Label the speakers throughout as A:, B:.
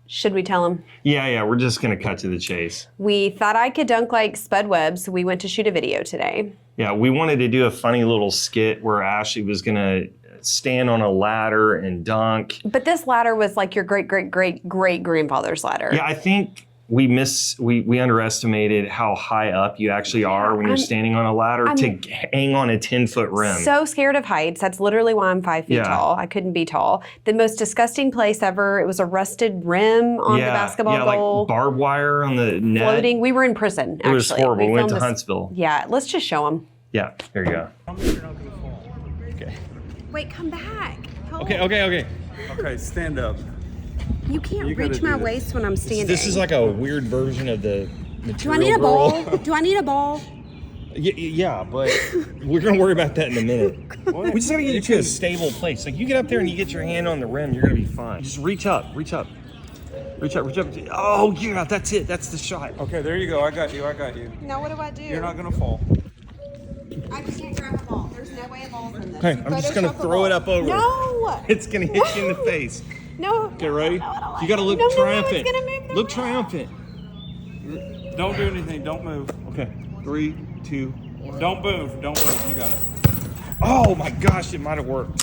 A: Should we tell them?
B: Yeah, we're just going to cut to the chase.
A: We thought I could dunk like Spud Webb, so we went to shoot a video today.
B: Yeah, we wanted to do a funny little skit where Ashley was going to stand on a ladder and dunk.
A: But this ladder was like your great-great-great-great-grandfather's ladder.
B: Yeah, I think we underestimated how high up you actually are when you're standing on a ladder to hang on a 10-foot rim.
A: So scared of heights. That's literally why I'm 5 feet tall. I couldn't be tall. The most disgusting place ever. It was a rusted rim on the basketball goal.
B: Like barbed wire on the net.
A: Floating. We were in prison, actually.
B: It was horrible. We went to Huntsville.
A: Yeah, let's just show them.
B: Yeah, here you go.
A: Okay. Wait, come back.
B: Okay.
C: Okay, stand up.
A: You can't reach my waist when I'm standing.
B: This is like a weird version of the material.
A: Do I need a ball? Do I need a ball?
B: Yeah, but we're going to worry about that in a minute. We just got to get you to a stable place. Like, you get up there and you get your hand on the rim, you're going to be fine. Just reach up. Oh, yeah, that's it. That's the shot.
C: Okay, there you go. I got you.
A: Now what do I do?
C: You're not going to fall.
A: I can't grab a ball. There's no way a ball's in this.
B: Okay, I'm just going to throw it up over.
A: No!
B: It's going to hit you in the face.
A: No.
B: Okay, ready?
A: No,
B: you got to look triumphant.
A: No, it's gonna move
B: look triumphant.
C: Don't do anything. Don't move.
B: Okay, 3, 2.
C: Don't move. You got it.
B: Oh my gosh, it might have worked.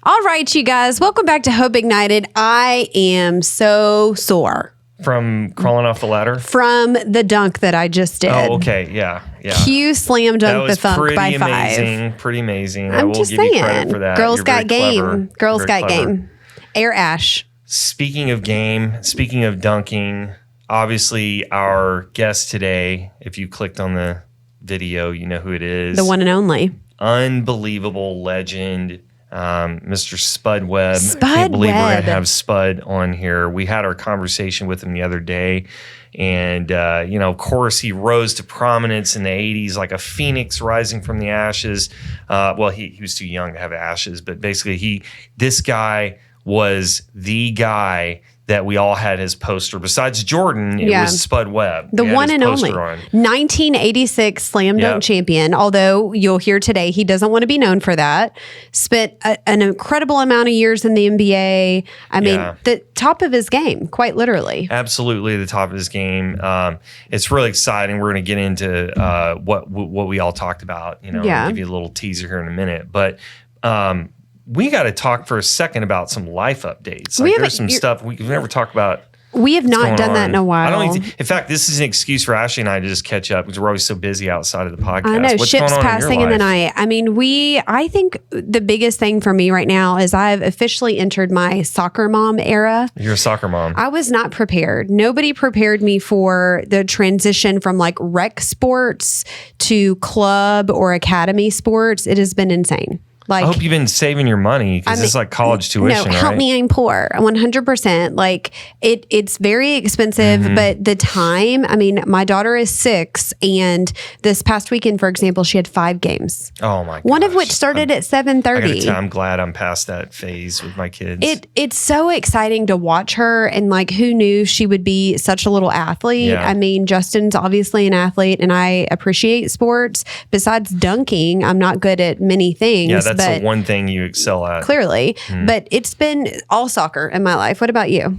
A: All right, you guys, welcome back to Hope Ignited. I am so sore.
B: From crawling off the ladder?
A: From the dunk that I just did.
B: Oh, okay, yeah.
A: Q slam dunk the funk by 5.
B: Pretty amazing.
A: I'm just saying.
B: You credit for that.
A: Girls
B: You're
A: got game.
B: clever.
A: Girls got game. Air Ash.
B: Speaking of game, speaking of dunking, obviously our guest today, if you clicked on the video, you know who it is.
A: The one and only.
B: Unbelievable legend. Mr. Spud Webb.
A: Spud
B: Can't believe
A: Webb.
B: we're going to have Spud on here. We had our conversation with him the other day. And, of course, he rose to prominence in the 80s like a phoenix rising from the ashes. Well, he was too young to have ashes. But basically, this guy was the guy that we all had his poster. Besides Jordan, it was Spud Webb.
A: The one and only. 1986 slam dunk champion, although you'll hear today he doesn't want to be known for that. Spent an incredible amount of years in the NBA. I mean, the top of his game, quite literally.
B: Absolutely the top of his game. It's really exciting. We're going to get into what we all talked about. I'll give you a little teaser here in a minute. But we got to talk for a second about some life updates. Like, there's some stuff we've never talked about.
A: We have not done that in a while.
B: In fact, this is an excuse for Ashley and I to just catch up because we're always so busy outside of the podcast.
A: I know,
B: What's
A: ships
B: going on
A: passing in the night. I mean, I think the biggest thing for me right now is I've officially entered my soccer mom era.
B: You're a soccer mom.
A: I was not prepared. Nobody prepared me for the transition from like rec sports to club or academy sports. It has been insane. Like,
B: I hope you've been saving your money because it's like college tuition,
A: No, help me, I'm poor. 100%. Like, it's very expensive, but the time, I mean, my daughter is 6, and this past weekend, for example, she had 5 games.
B: Oh, my gosh.
A: One of which started at 7:30.
B: I'm glad I'm past that phase with my kids.
A: It's so exciting to watch her, and like, who knew she would be such a little athlete?
B: Yeah.
A: I mean, Justin's obviously an athlete, and I appreciate sports. Besides dunking, I'm not good at many things.
B: Yeah, that's the one thing you excel at.
A: Clearly. But it's been all soccer in my life. What about you?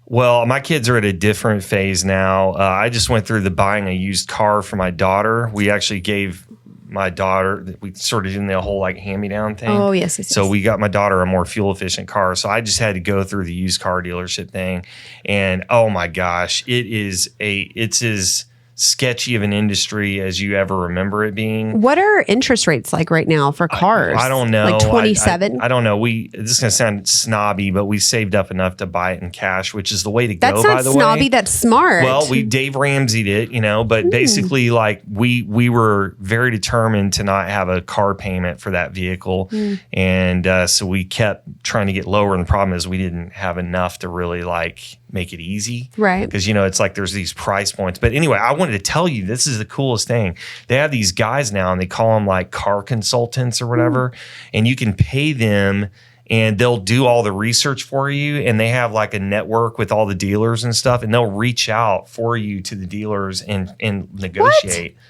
B: Well, my kids are at a different phase now. I just went through the buying a used car for my daughter. We actually gave my daughter, we sort of did the whole like hand-me-down thing.
A: Oh, yes.
B: So we got my daughter a more fuel-efficient car. So I just had to go through the used car dealership thing. And oh my gosh, it's as sketchy of an industry as you ever remember it being.
A: What are interest rates like right now for cars?
B: I don't know.
A: Like 27?
B: I don't know. This is going to sound snobby, but we saved up enough to buy it in cash, which is the way to go, by the way.
A: That's not snobby. That's smart.
B: Well, we Dave Ramsey'd it, but basically like we were very determined to not have a car payment for that vehicle. And so we kept trying to get lower. And the problem is we didn't have enough to really like make it easy.
A: Right.
B: Because, it's like there's these price points. But anyway, I wanted to tell you, this is the coolest thing. They have these guys now, and they call them like car consultants or whatever. And you can pay them, and they'll do all the research for you. And they have like a network with all the dealers and stuff. And they'll reach out for you to the dealers and negotiate. What?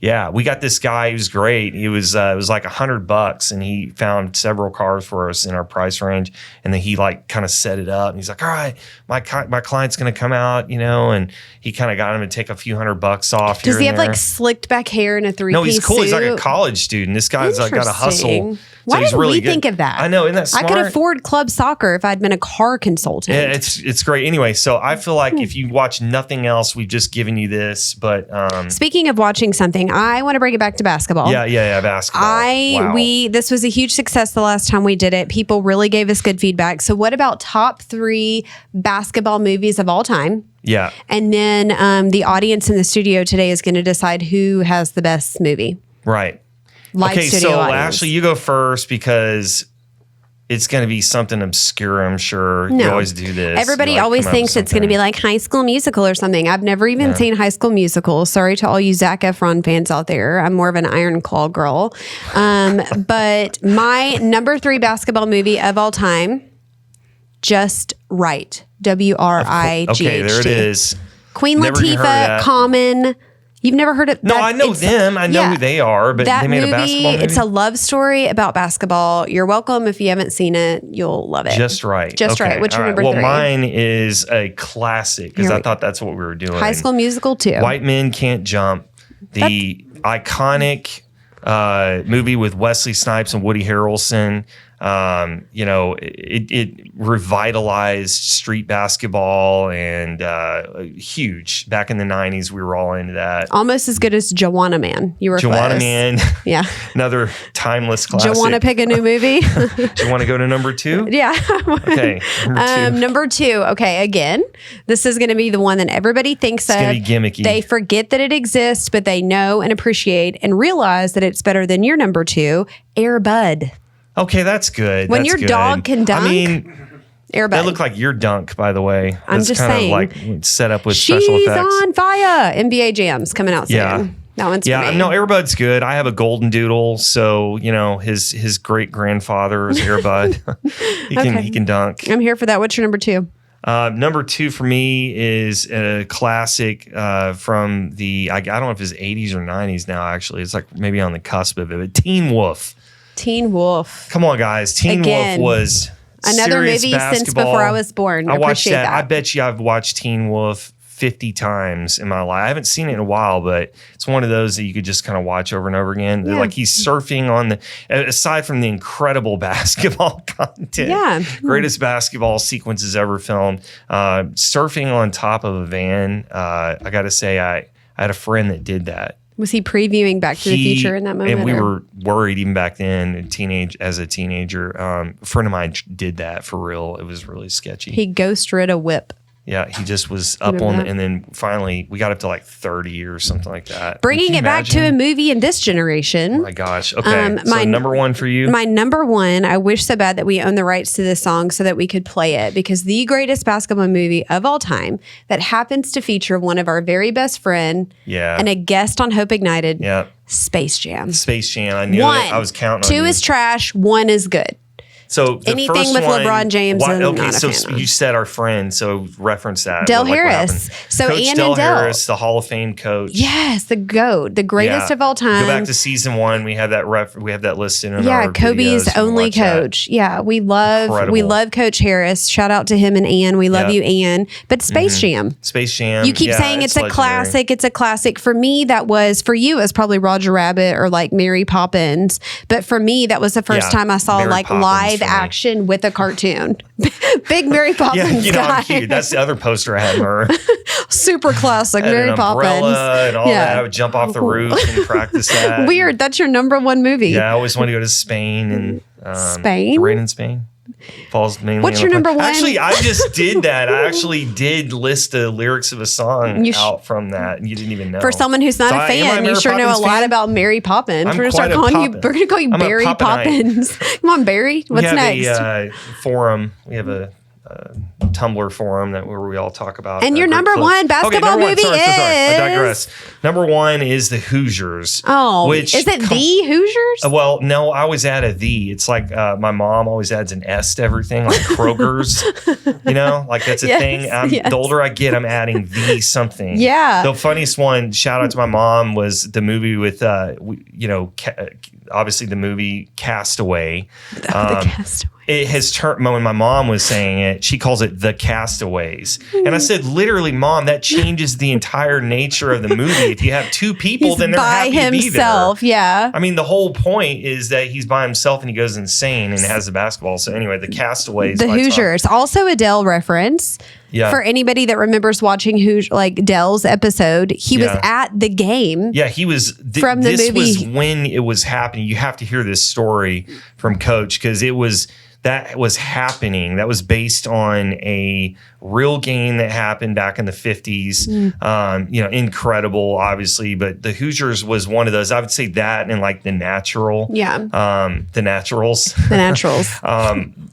B: Yeah, we got this guy. He was great. It was like $100, and he found several cars for us in our price range. And then he like kind of set it up. And he's like, "All right, my client's going to come out, and he kind of got him to take a few $100 off."
A: Does he have like slicked back hair and a 3-piece
B: No, he's cool.
A: suit?
B: He's like a college student. This guy's like got a hustle.
A: Why didn't
B: really
A: we think of that?
B: I know, isn't that smart?
A: I could afford club soccer if I'd been a car consultant.
B: Yeah, it's great. Anyway, so I feel like if you watch nothing else, we've just given you this. But
A: speaking of watching something, I want to bring it back to basketball.
B: Yeah, basketball.
A: This was a huge success the last time we did it. People really gave us good feedback. So what about top 3 basketball movies of all time?
B: Yeah.
A: And then the audience in the studio today is going to decide who has the best movie.
B: Right.
A: Okay,
B: so Ashley, you go first because it's going to be something obscure, I'm sure.
A: No.
B: You always do this.
A: Everybody always thinks it's going to be like High School Musical or something. I've never even seen High School Musical. Sorry to all you Zac Efron fans out there. I'm more of an Iron Claw girl. But my number 3 basketball movie of all time, Just Right. WRIGHT.
B: Okay, there it is.
A: Queen Latifah, Common. You've never heard of that?
B: No, I know them. I know who they are, but they made a basketball movie.
A: It's a love story about basketball. You're welcome. If you haven't seen it, you'll love it.
B: Just Right.
A: Just Right. What's your number 3?
B: Well, mine is a classic because I thought that's what we were doing.
A: High School Musical 2.
B: White Men Can't Jump. The iconic movie with Wesley Snipes and Woody Harrelson. It revitalized street basketball and huge. Back in the 90s, we were all into that.
A: Almost as good as Joanna Man. You were
B: Joanna
A: close.
B: Man.
A: Yeah.
B: Another timeless classic.
A: Do you want to pick a new movie?
B: Do you want to go to number 2?
A: Yeah.
B: Okay.
A: Number 2. Okay. Again, this is going to be the one that everybody thinks of.
B: It's going to be gimmicky.
A: They forget that it exists, but they know and appreciate and realize that it's better than your number 2, Air Bud.
B: Okay, that's good.
A: When your dog can dunk.
B: I mean,
A: Air Bud.
B: that looked like your dunk, by the way.
A: I'm just saying.
B: Of like set up with special effects.
A: She's on fire. NBA Jams coming out soon.
B: Yeah.
A: That one's for me.
B: No, Air Bud's good. I have a golden doodle, so his great grandfather is Air Bud. He can dunk.
A: I'm here for that. What's your number 2?
B: Number 2 for me is a classic from the I don't know if it's 80s or 90s now. Actually, it's like maybe on the cusp of it. But Teen Wolf.
A: Teen Wolf.
B: Come on, guys. Teen Wolf was
A: another movie
B: basketball.
A: Since before I was born.
B: I watched that.
A: that.
B: I bet you I've watched Teen Wolf 50 times in my life. I haven't seen it in a while, but it's one of those that you could just kind of watch over and over again.
A: Yeah.
B: Like he's surfing on aside from the incredible basketball content, greatest basketball sequences ever filmed, surfing on top of a van. I got to say, I had a friend that did that.
A: Was he previewing Back to the Future in that moment?
B: And we were worried even back then, as a teenager. A friend of mine did that for real. It was really sketchy.
A: He ghost rid a whip.
B: Yeah, he just was up on and then finally we got up to like 30 or something like that.
A: Bringing it back to a movie in this generation.
B: Oh my gosh. Okay. So number 1 for you?
A: My number 1, I wish so bad that we owned the rights to this song so that we could play it, because the greatest basketball movie of all time that happens to feature one of our very best friend and a guest on Hope Ignited.
B: Yeah.
A: Space Jam.
B: Space Jam. I knew it. I was counting on
A: 2 is trash, 1 is good.
B: So
A: anything with LeBron James, I'm not a fan of.
B: You said our friend, so reference that.
A: Del Harris. So
B: Coach
A: Ann
B: Del
A: and Del
B: Harris, the Hall of Fame coach.
A: Yes, the GOAT, the greatest of all time.
B: Go back to season 1. We have that listed in our
A: Kobe's
B: videos.
A: only coach. Yeah, we love Coach Harris. Shout out to him and Ann. We love you, Ann. But Space Jam.
B: Space Jam.
A: You keep saying it's a classic. It's a classic. For me, that was, for you, it was probably Roger Rabbit or like Mary Poppins. But for me, that was the first time I saw like live action with a cartoon. Big Mary Poppins guy.
B: I'm cute. That's the other poster I had in my room.
A: Super classic, Mary Poppins.
B: And all that. I would jump off the roof and practice that.
A: Weird. That's your number 1 movie.
B: Yeah, I always wanted to go to Spain and
A: Spain.
B: Rain in Spain. Falls mainly.
A: What's your number 1?
B: Actually, I just did that. I actually did list the lyrics of a song out from that, and you didn't even know.
A: For someone who's not a fan, you sure know a lot about Mary Poppins. We're going to call you Barry Poppins. Come on, Barry. What's next?
B: We have a forum. We have a Tumblr forum where we all talk about.
A: And your number one basketball movie is?
B: I digress. Number one is the Hoosiers.
A: Oh, is it the Hoosiers?
B: Well, no, I always add a the. It's like my mom always adds an S to everything, like Kroger's. Like that's a thing. The older I get, I'm adding the something.
A: Yeah.
B: The funniest one, shout out to my mom, was the movie with, obviously the movie Castaway.
A: The Castaway.
B: It has turned, when my mom was saying it, she calls it The Castaways. And I said, literally, Mom, that changes the entire nature of the movie. If you have two people, then they're happy to be there.
A: Yeah.
B: I mean, the whole point is that he's by himself and he goes insane and has the basketball. So anyway, The Castaways.
A: The Hoosiers. Also a Dell reference.
B: Yeah.
A: For anybody that remembers watching Dell's episode, he was at the game.
B: Yeah, he was.
A: From the movie.
B: This was when it was happening. You have to hear this story from Coach because that was happening. That was based on a real game that happened back in the 50s. Incredible, obviously. But the Hoosiers was one of those. I would say that and like The Natural.
A: Yeah.
B: The Naturals.
A: The Naturals.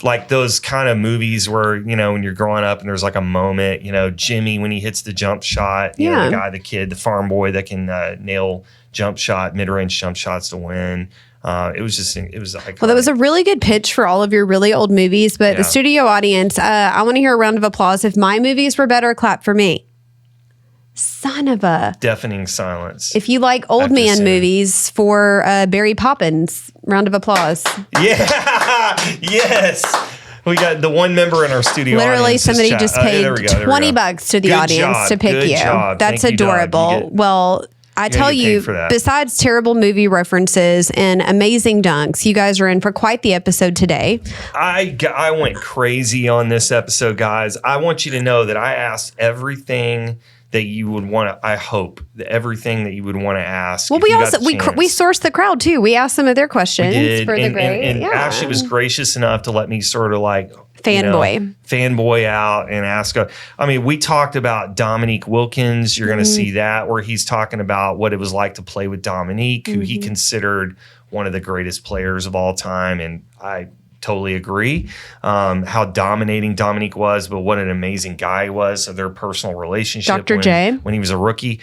B: Like those kind of movies where, when you're growing up and there's like a moment, Jimmy, when he hits the jump shot, the kid, the farm boy that can nail mid-range jump shots to win. It was iconic.
A: Well, that was a really good pitch for all of your really old movies. But the studio audience, I want to hear a round of applause. If my movies were better, clap for me. Son of a
B: deafening silence.
A: If you like old man movies for Barry Poppins, round of applause.
B: Yeah. Yes. We got the one member in our studio.
A: Literally, somebody just paid $20 to the audience to pick you. That's adorable. Well, I tell you, besides terrible movie references and amazing dunks, you guys are in for quite the episode today.
B: I went crazy on this episode, guys. I want you to know that I asked everything that you would want to, I hope, everything that you would want to ask.
A: Well, we sourced the crowd too. We asked some of their questions for the grade.
B: And Ashley was gracious enough to let me sort of like
A: fanboy
B: out and ask. We talked about Dominique Wilkins. You're going to see that where he's talking about what it was like to play with Dominique, who he considered one of the greatest players of all time. And I totally agree how dominating Dominique was, but what an amazing guy he was. So their personal relationship
A: Dr. J.
B: when he was a rookie.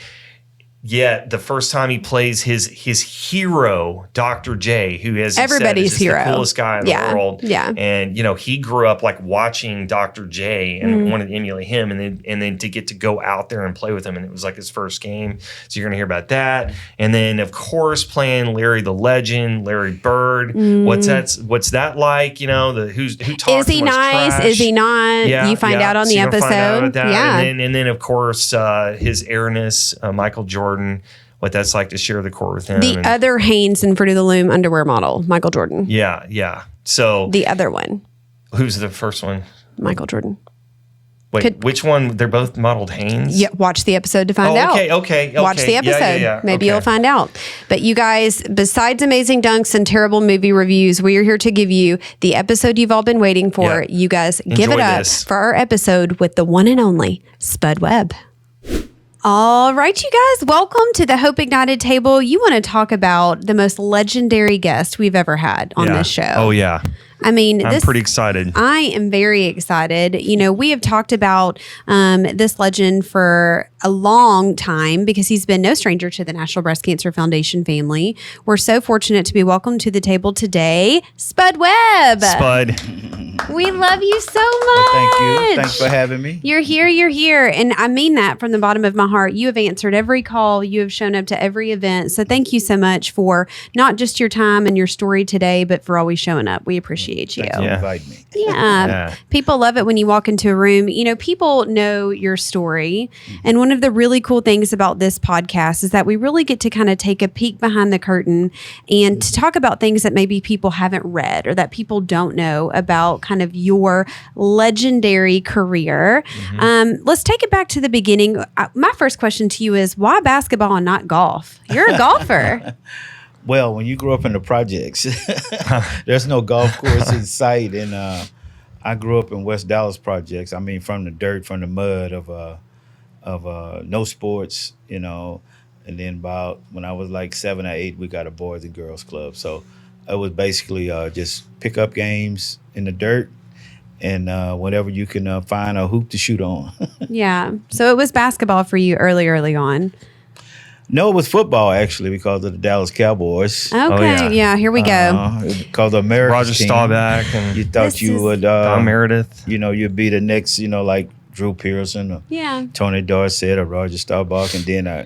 B: Yet the first time he plays his hero, Dr. J, who is
A: everybody's hero,
B: the coolest guy in the world.
A: Yeah.
B: And he grew up like watching Dr. J and wanted to emulate him, and then to get to go out there and play with him, and it was like his first game. So you're gonna hear about that. And then of course playing Larry the Legend, Larry Bird. What's that like? Who talks?
A: Is he nice?
B: Trash?
A: Is he not? You find out on the episode.
B: Yeah. And then of course his airness, Michael Jordan. What that's like to share the court with him.
A: The other Hanes and Fruit of the Loom underwear model, Michael Jordan.
B: Yeah. So
A: the other one.
B: Who's the first one?
A: Michael Jordan.
B: Wait, which one? They're both modeled Hanes?
A: Yeah, watch the episode to find out.
B: Okay.
A: Watch the episode.
B: Yeah.
A: Maybe you'll find out. But you guys, besides amazing dunks and terrible movie reviews, we are here to give you the episode you've all been waiting for. You guys, give it up for our episode with the one and only Spud Webb. All right, you guys, welcome to the Hope Ignited table. You want to talk about the most legendary guest we've ever had on this show.
B: Oh, yeah.
A: I mean,
B: I'm pretty excited.
A: I am very excited. We have talked about this legend for a long time because he's been no stranger to the National Breast Cancer Foundation family. We're so fortunate to be welcomed to the table today, Spud Webb.
B: Spud.
A: We love you so much.
D: Thank you. Thanks for having me.
A: You're here. And I mean that from the bottom of my heart. You have answered every call. You have shown up to every event. So thank you so much for not just your time and your story today, but for always showing up. We appreciate you.
D: Thanks for inviting me.
A: Yeah. People love it when you walk into a room. People know your story. And one of the really cool things about this podcast is that we really get to kind of take a peek behind the curtain and to talk about things that maybe people haven't read or that people don't know about kind of your legendary career. Let's take it back to the beginning. My first question to you is, why basketball and not golf? You're a golfer.
D: Well, when you grew up in the projects, there's no golf course in sight. And I grew up in West Dallas projects. I mean, from the dirt, from the mud of no sports, And then about when I was like 7 or 8, we got a Boys and Girls Club. So it was basically just pick up games in the dirt whenever you can find a hoop to shoot on.
A: Yeah. So it was basketball for you early on.
D: No, it was football actually because of the Dallas Cowboys.
A: Okay. Yeah. Here we go.
D: Because the American
B: Roger
D: team.
B: Staubach and
D: You thought you would,
B: Don Meredith.
D: you'd be the next, like Drew Pearson or Tony Dorsett or Roger Staubach, and then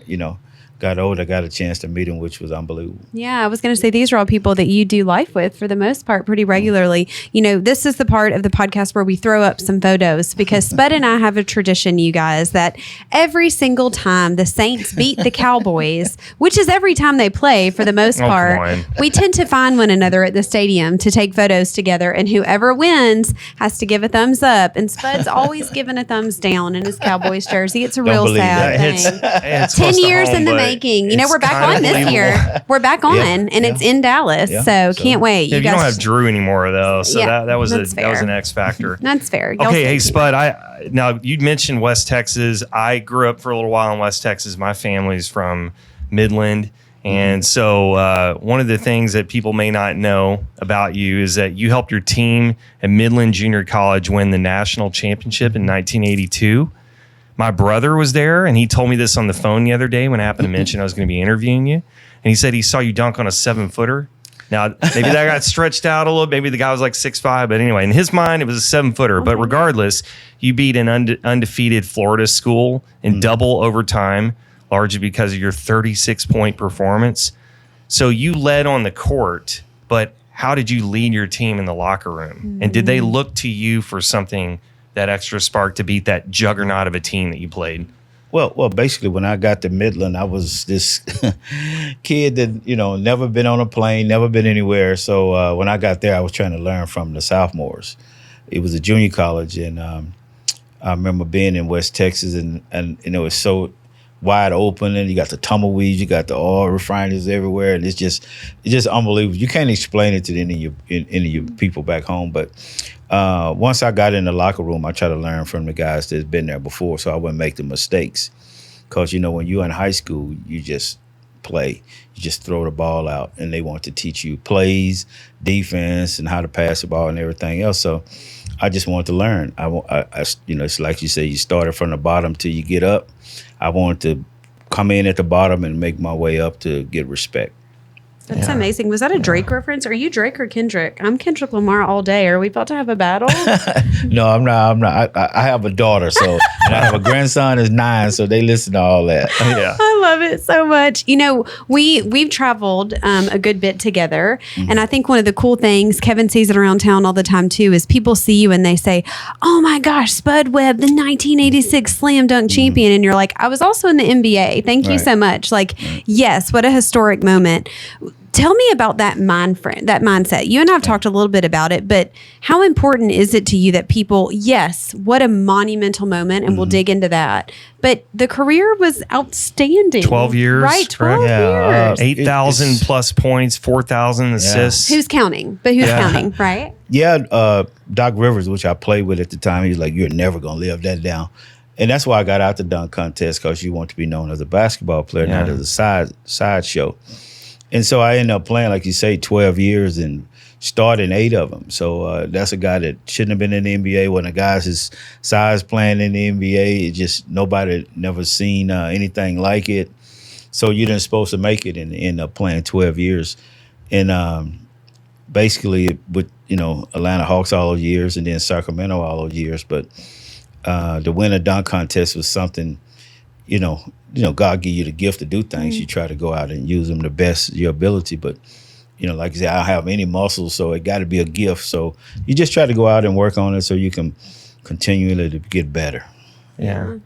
D: got older, got a chance to meet him, which was unbelievable.
A: Yeah, I was going to say these are all people that you do life with for the most part pretty regularly. This is the part of the podcast where we throw up some photos because Spud and I have a tradition, you guys, that every single time the Saints beat the Cowboys, which is every time they play for the most part, we tend to find one another at the stadium to take photos together, and whoever wins has to give a thumbs up. And Spud's always given a thumbs down in his Cowboys jersey. It's a real sad thing.
B: It's
A: 10 years in the making. We're back on this year. We're back on, and it's in Dallas. So can't wait.
B: You don't have Drew anymore, though. So that was an X factor.
A: That's fair.
B: Okay, hey Spud. Now you mentioned West Texas. I grew up for a little while in West Texas. My family's from Midland, and so one of the things that people may not know about you is that you helped your team at Midland Junior College win the national championship in 1982. My brother was there, and he told me this on the phone the other day when I happened to mention I was going to be interviewing you. And he said he saw you dunk on a 7-footer. Now, maybe that got stretched out a little. Maybe the guy was like 6'5", but anyway, in his mind, it was a 7-footer. But regardless, you beat an undefeated Florida school in double overtime, largely because of your 36-point performance. So you led on the court, but how did you lead your team in the locker room? And did they look to you for something, that extra spark to beat that juggernaut of a team that you played?
D: Well, basically, when I got to Midland, I was this kid that, never been on a plane, never been anywhere. So when I got there, I was trying to learn from the sophomores. It was a junior college, and I remember being in West Texas, and it was so wide open, and you got the tumbleweeds, you got the oil refineries everywhere, and it's just unbelievable. You can't explain it to any of your people back home, but once I got in the locker room, I try to learn from the guys that's been there before, so I wouldn't make the mistakes. Because when you're in high school, you just play, you just throw the ball out, and they want to teach you plays, defense, and how to pass the ball and everything else. So I just wanted to learn. I it's like you say, you started from the bottom till you get up. I wanted to come in at the bottom and make my way up to get respect.
A: That's amazing. Was that a Drake reference? Are you Drake or Kendrick? I'm Kendrick Lamar all day. Are we about to have a battle?
D: No, I'm not. I have a daughter, and I have a grandson who's 9, so they listen to all that.
B: Yeah.
A: I love it so much. We've traveled a good bit together, and I think one of the cool things, Kevin sees it around town all the time too, is people see you and they say, "Oh my gosh, Spud Webb, the 1986 slam dunk champion," and you're like, "I was also in the NBA. Thank you so much." Yes, what a historic moment. Tell me about that mindset. You and I have talked a little bit about it, but how important is it to you that people, yes, what a monumental moment, and we'll dig into that. But the career was outstanding.
B: 12 years.
A: Right, 12 years.
B: 8,000 plus points, 4,000 assists.
A: Who's counting? But who's counting, right?
D: Yeah, Doc Rivers, which I played with at the time, he was like, "You're never going to live that down." And that's why I got out the dunk contest, because you want to be known as a basketball player, not as a sideshow. And so I ended up playing, like you say, 12 years and starting 8 of them. So that's a guy that shouldn't have been in the NBA. When a guy's his size playing in the NBA, it just nobody never seen anything like it. So you didn't supposed to make it and end up playing 12 years. And basically with, Atlanta Hawks all those years and then Sacramento all those years. But the win a dunk contest was something, God give you the gift to do things. You try to go out and use them the best of your ability. But, like you said, I don't have any muscles, so it got to be a gift. So you just try to go out and work on it so you can continually to get better.
B: Yeah.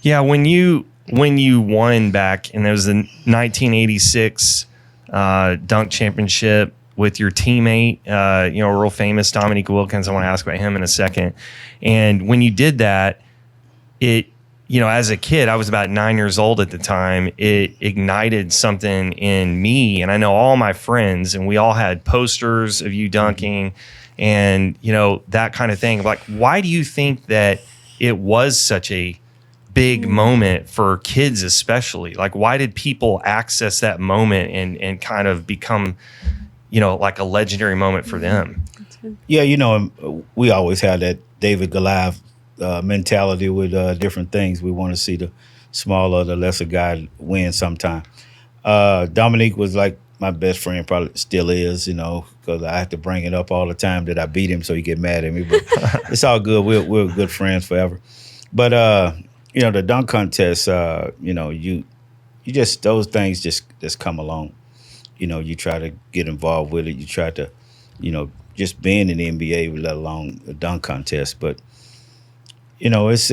B: Yeah. When you won back, and there was the 1986 dunk championship with your teammate, real famous Dominique Wilkins. I want to ask about him in a second. And when you did that, as a kid, I was about 9 years old at the time, it ignited something in me. And I know all my friends, and we all had posters of you dunking and, that kind of thing. Like, why do you think that it was such a big moment for kids especially? Like, why did people access that moment and kind of become, like a legendary moment for them?
D: Yeah, we always had David Goliath mentality with different things. We want to see the smaller, the lesser guy win sometime. Dominique was like my best friend, probably still is, because I have to bring it up all the time that I beat him, so he get mad at me. But it's all good. We're good friends forever. But the dunk contest, you just, those things just come along. You try to get involved with it. You try to, just being in the NBA, let alone a dunk contest. But it's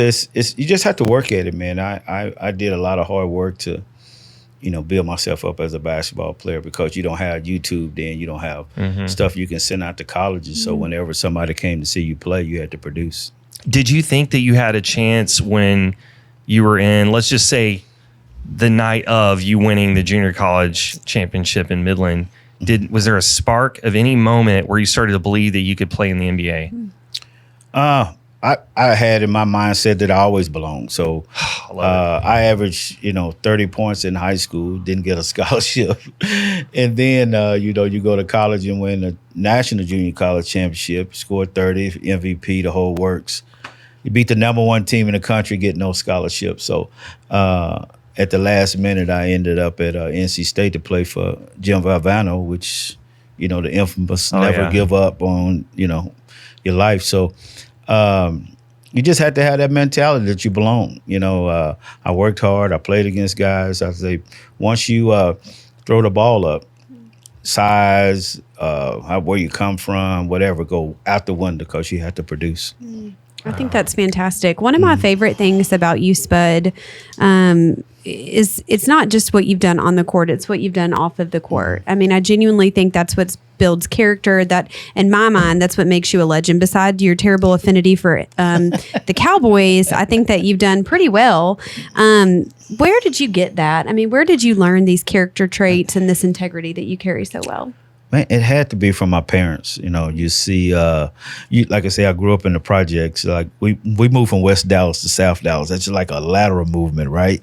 D: you just have to work at it, man. I did a lot of hard work to, build myself up as a basketball player, because you don't have YouTube then, you don't have stuff you can send out to colleges. So whenever somebody came to see you play, you had to produce.
B: Did you think that you had a chance when you were in, let's just say, the night of you winning the junior college championship in Midland? Was there a spark of any moment where you started to believe that you could play in the NBA?
D: I had in my mindset that I always belonged. So I averaged, 30 points in high school, didn't get a scholarship. And then, you go to college and win the National Junior College Championship, scored 30, MVP, the whole works. You beat the number one team in the country, get no scholarship. So at the last minute, I ended up at NC State to play for Jim Valvano, which, the infamous never give up on, your life. So you just had to have that mentality that you belong. I worked hard. I played against guys. I say, once you throw the ball up, size, where you come from, whatever, go out the window, because you have to produce.
A: I think that's fantastic. One of my favorite things about you, Spud, is it's not just what you've done on the court, it's what you've done off of the court. I mean, I genuinely think that's what builds character. That, in my mind, that's what makes you a legend. Besides your terrible affinity for the Cowboys, I think that you've done pretty well. Where did you get that? I mean, where did you learn these character traits and this integrity that you carry so well?
D: Man, it had to be from my parents. You see, like I say, I grew up in the projects. Like we moved from West Dallas to South Dallas. That's just like a lateral movement, right?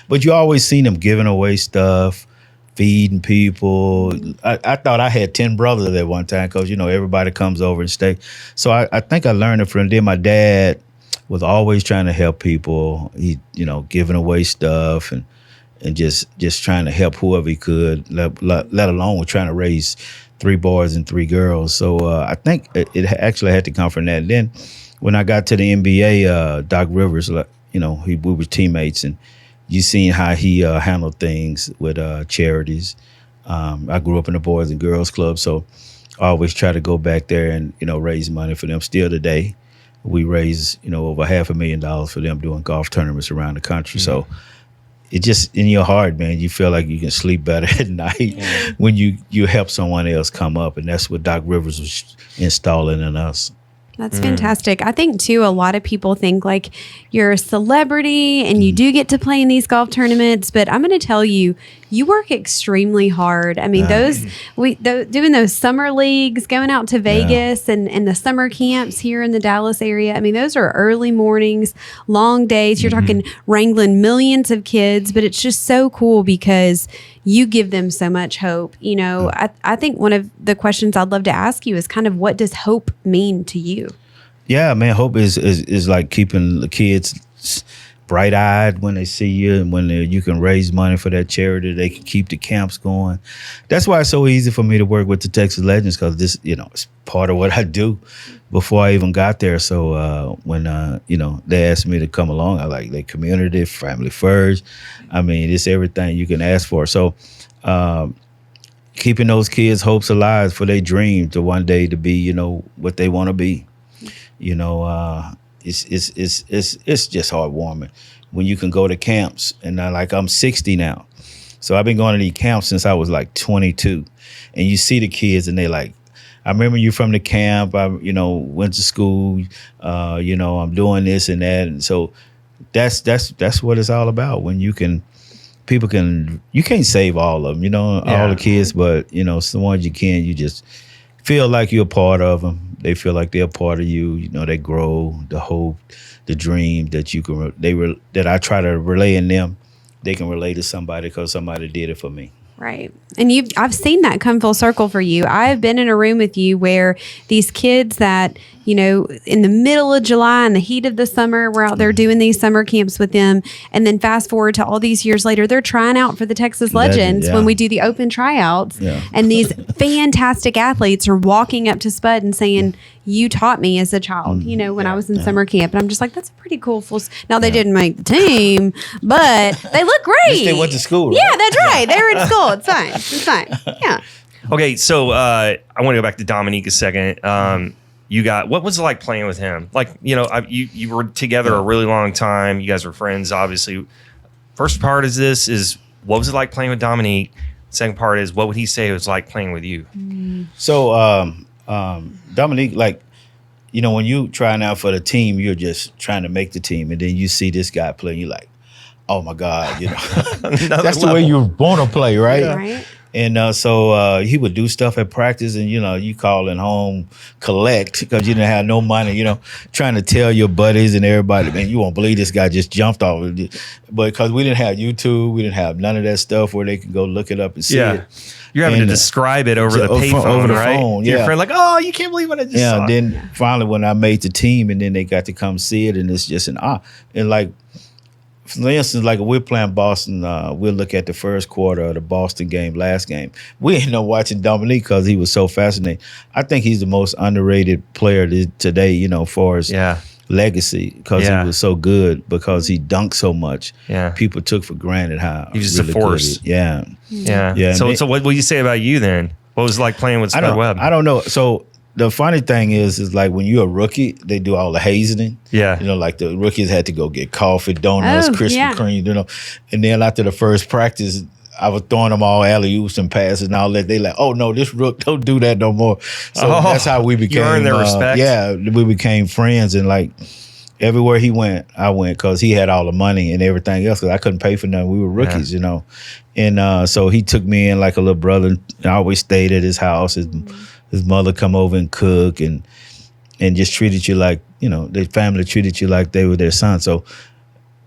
D: But you always seen them giving away stuff, feeding people. I thought I had 10 brothers at one time, because, everybody comes over and stay. So I think I learned it from them. My dad was always trying to help people. He, giving away stuff and just trying to help whoever he could, let alone trying to raise 3 boys and 3 girls. So I think it actually had to come from that. Then when I got to the NBA, Doc Rivers, we were teammates, and you seen how he handled things with charities. I grew up in the Boys and Girls Club, so I always try to go back there and, raise money for them. Still today, we raise, over $500,000 for them doing golf tournaments around the country. So it just, in your heart, man, you feel like you can sleep better at night when you help someone else come up. And that's what Doc Rivers was installing in us.
A: That's fantastic. I think, too, a lot of people think like you're a celebrity and you do get to play in these golf tournaments. But I'm going to tell you, you work extremely hard. I mean, doing those summer leagues, going out to Vegas and the summer camps here in the Dallas area. I mean, those are early mornings, long days. You're talking wrangling millions of kids. But it's just so cool because you give them so much hope. I think one of the questions I'd love to ask you is kind of, what does hope mean to you?
D: Yeah, man, hope is like keeping the kids bright-eyed when they see you, and when you can raise money for that charity, they can keep the camps going. That's why it's so easy for me to work with the Texas Legends, because this, it's part of what I do before I even got there. So when they asked me to come along, I like the community, family first. I mean, it's everything you can ask for. So keeping those kids' hopes alive for their dream to one day to be, what they want to be. It's just heartwarming when you can go to camps. And I'm 60 now, so I've been going to these camps since I was like 22. And you see the kids, and they like, I remember you from the camp. I went to school. I'm doing this and that, and so that's what it's all about. When you can't save all of them, all the kids, but some ones you can. You just feel like you're a part of them. They feel like they're a part of you. They grow, the hope, the dream that that I try to relay in them. They can relate to somebody because somebody did it for me.
A: Right. And I've seen that come full circle for you. I've been in a room with you where these kids that in the middle of July in the heat of the summer, we're out there doing these summer camps with them. And then fast forward to all these years later, they're trying out for the Texas Legends when we do the open tryouts. Yeah. And these fantastic athletes are walking up to Spud and saying, you taught me as a child, when I was in summer camp. And I'm just like, that's a pretty cool Now, they didn't make the team, but they look great.
D: They went to school, right?
A: Yeah, that's right. They were in school. It's fine. It's fine. Yeah.
B: Okay, so I want to go back to Dominique a second. What was it like playing with him? Like, you were together a really long time. You guys were friends, obviously. First part is what was it like playing with Dominique? Second part is, what would he say it was like playing with you?
D: So, Dominique, when you trying out for the team, you're just trying to make the team, and then you see this guy play, you're like, oh my God, that's the way you want to play, right?
A: Yeah. Right.
D: And so he would do stuff at practice, and you calling home collect because you didn't have no money, trying to tell your buddies and everybody, man, you won't believe this guy just jumped off. But because we didn't have YouTube, we didn't have none of that stuff where they can go look it up and see it.
B: You're having to describe it over the payphone,
D: over the
B: right?
D: phone,
B: Your friend like, oh, you can't believe what I just saw.
D: And then finally when I made the team, and then they got to come see it, and it's just an and like, for instance, like we're playing Boston, we'll look at the first quarter of the Boston game, last game. We ended up watching Dominique because he was so fascinating. I think he's the most underrated player today, as far as legacy, because he was so good, because he dunked so much. Yeah. People took for granted how
B: he was just a force.
D: Yeah.
B: So what would you say about you then? What was it like playing with Spud Webb?
D: I don't know. So the funny thing is like when you're a rookie, they do all the hazing. Yeah. Like the rookies had to go get coffee, donuts, Krispy Kreme, and then after the first practice, I was throwing them all alley-oops and passes and all that. They like, oh no, this rook, don't do that no more. So that's how we became.
B: You earned their respect.
D: Yeah, we became friends, and like everywhere he went, I went, because he had all the money and everything else. Because I couldn't pay for nothing. We were rookies, And so he took me in like a little brother. And I always stayed at his house. His mother come over and cook and just treated you like, their family treated you like they were their son. So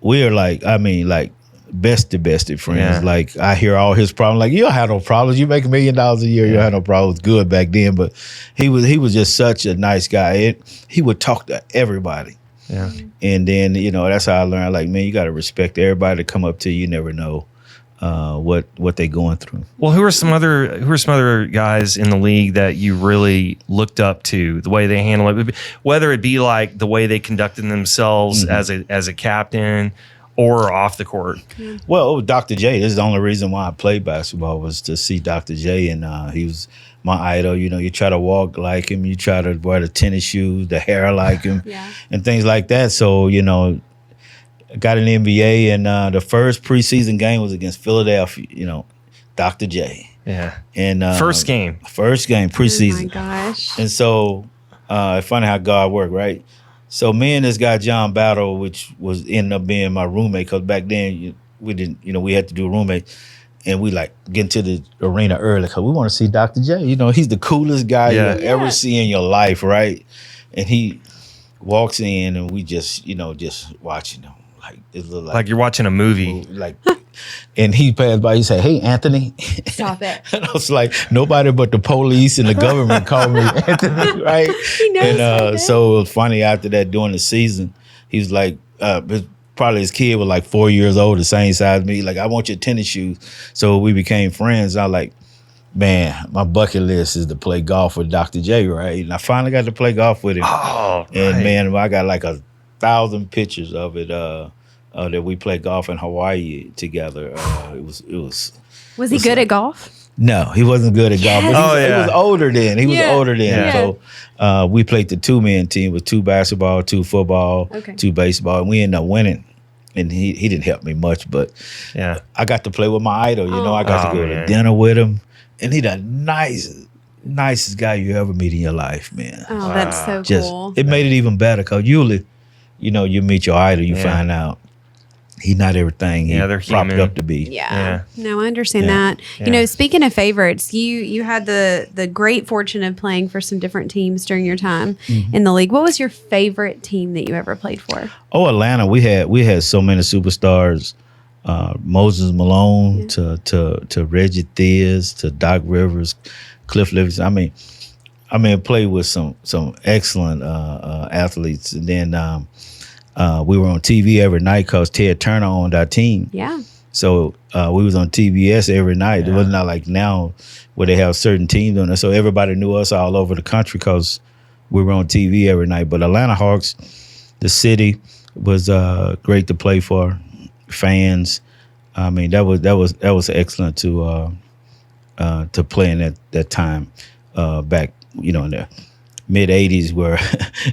D: we're like, bestie friends. Yeah. Like I hear all his problems. Like, you don't have no problems. You make $1 million a year. You don't have no problems. Good back then. But he was just such a nice guy. He would talk to everybody. Yeah. And then, that's how I learned, like, man, you got to respect everybody that come up to you. You never know what they going through.
B: Well, who are some other guys in the league that you really looked up to, the way they handle it, whether it be like the way they conducted themselves as a captain or off the court?
A: Yeah.
D: Well, Dr. J. This is the only reason why I played basketball, was to see Dr. J. And he was my idol. You try to walk like him, you try to wear the tennis shoes, the hair like him, and things like that. So got an NBA, and the first preseason game was against Philadelphia. Dr. J. Yeah. And
B: first game
D: preseason.
A: Oh my gosh.
D: And so funny how God worked, right? So me and this guy John Battle, which was ended up being my roommate, because back then we didn't, we had to do a roommate, and we like get into the arena early because we want to see Dr. J. He's the coolest guy you'll ever see in your life, right? And he walks in, and we just watching him.
B: Like you're watching a movie.
D: And he passed by, he said, "Hey, Anthony."
A: Stop it.
D: And I was like, nobody but the police and the government called me Anthony, right?
A: He knows.
D: And so it was funny, after that, during the season, he was like, probably his kid was like 4 years old, the same size as me. Like, I want your tennis shoes. So we became friends. I was like, man, my bucket list is to play golf with Dr. J, right? And I finally got to play golf with him.
B: Oh,
D: and man, I got like 1,000 pictures of it. That we played golf in Hawaii together. It was.
A: Was he good at golf?
D: No, he wasn't good at golf. But he was older then. He was older then.
A: Yeah.
D: So we played the 2-man team with 2 basketball, 2 football, 2 baseball, and we ended up winning. And he didn't help me much, but I got to play with my idol. I got to go to dinner with him, and he the nicest guy you ever meet in your life, man.
A: Oh, that's so cool.
D: It made it even better, because usually, you meet your idol, you find out he's not everything
B: they're
D: propped
B: human
D: up to be.
A: Yeah. No, I understand that. Yeah. Speaking of favorites, you had the great fortune of playing for some different teams during your time in the league. What was your favorite team that you ever played for?
D: Oh, Atlanta. We had so many superstars. Moses Malone to Reggie Theus to Doc Rivers, Cliff Livingston. I mean, I mean, played with some excellent athletes, and then we were on TV every night because Ted Turner owned our team.
A: Yeah.
D: So we was on TBS every night. Yeah. It was not like now where they have certain teams on it. So everybody knew us all over the country because we were on TV every night. But Atlanta Hawks, the city, was great to play for. Fans, I mean, that was excellent to play in that time back, in the mid 80s where